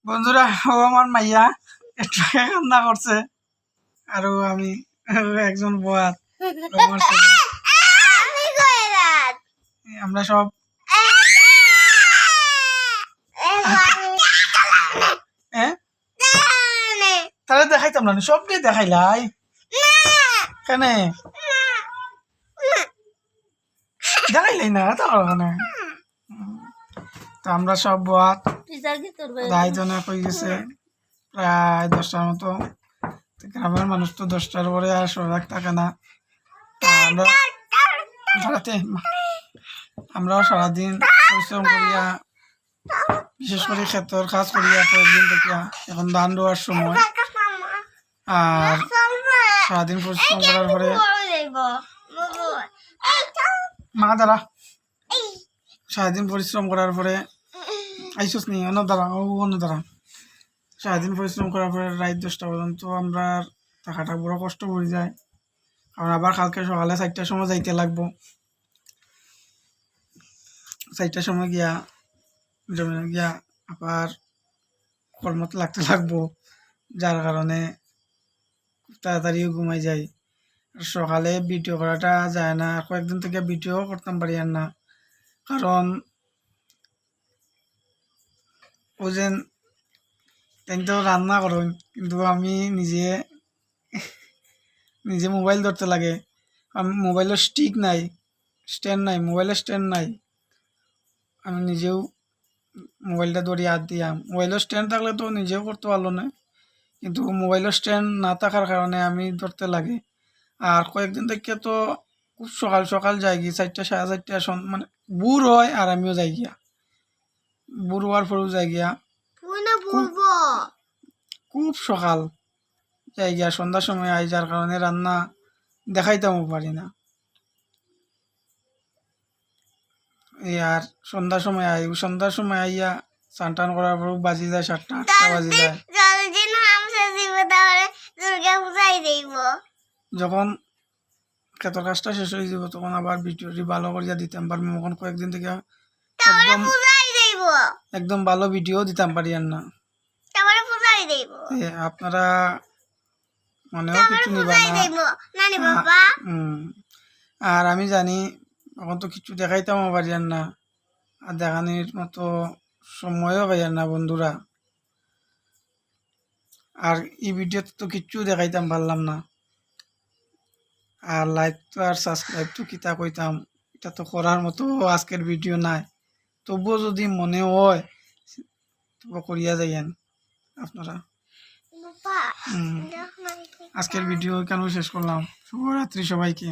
বন্ধুরা, ও আমার মাইয়া একটু কান্না করছে। আর আমি একজন বয়াত, আমার ছেলে। আমরা সব তাহলে দেখাইতাম না, সবটাই দেখাইলাই কেন দেখাইলাই না তো ওখানে। তো আমরা সব বয়াত রায়জনে হয়ে গেছে প্রায় 10টার মতো। গ্রামের মানুষ তো 10টার পরে আর সজাগ থাকে না। আমরা আমরাও সারাদিন পরিশ্রম করিয়া, বিশেষ করে ক্ষেতের কাজ করিয়া কয়েকদিন থেকে এখন ধান রোয়ার সময়। আর সারাদিন পরিশ্রম করার পরে মা দ্বারা সারাদিন পরিশ্রম করার পরে আইসুস নি অন্য দ্বারা অন্য দ্বারা সারাদিন পরিশ্রম করার পরে রাত 10টা পর্যন্ত আমরা থাকাটা বড় কষ্ট পড়ে যায়। কারণ আবার কালকে সকালে 4টার সময় যাইতে লাগবো। 4টার সময় গিয়া জমিনে গিয়া আবার কর্মত লাগতে লাগবো, যার কারণে খুব তাড়াতাড়িও ঘুমাই যায়। আর সকালে ভিডিও করাটা যায় না, কয়েকদিন থেকে ভিডিও করতাম পারি আর না। কারণ ও যে তো রান্না করুন, কিন্তু আমি নিজে মোবাইল ধরতে লাগে। আমি মোবাইলের স্টিক নাই, স্ট্যান্ড নাই, মোবাইলের স্ট্যান্ড নাই। আমি নিজেও মোবাইলটা ধরে হাত দিয়া, মোবাইলের স্ট্যান্ড থাকলে তো নিজেও করতে পারলো না, কিন্তু মোবাইলের স্ট্যান্ড না থাকার কারণে আমি ধরতে লাগে। আর কয়েকদিন থেকে তো খুব সকাল সকাল যাই গিয়ে 4টা 4:30 মানে বুর হয়, আর আমিও যাই গিয়া বুর হওয়ার পরেও যাই গিয়া খুব সকাল যাই গিয়া সন্ধ্যার সময় আই, যার কারণে রান্না দেখাইতেও পারি না। এই আর সন্ধ্যার সময় আইয়া স্নান টান করার পর বাজি যায় 7টা 8টা বাজি যায়। যখন ক্ষেতের কাজটা শেষ হয়ে যাব তখন আবার ভিডিওটি ভালো করিয়া দিতাম পারবো। এখন কয়েকদিন থেকে একদম ভালো ভিডিও দিতাম পারি আর না। আপনারা মনেও কিছু নিবা না। আর আমি জানি এখন তো কিছু দেখাইতাম পারি আর না, আর দেখানির মতো সময়ও পাই আর না বন্ধুরা। আর এই ভিডিওতে তো কিচ্ছু দেখাইতাম পারলাম না। আর লাইক তো আর সাবস্ক্রাইব তো কিতা কইতাম, এটা তো করার মতো আজকের ভিডিও নাই। তবুও যদি মনে হয় তবু করিয়া যাইয়েন আপনারা। আজকের ভিডিও কেন শেষ করলাম। শুভরাত্রি সবাইকে।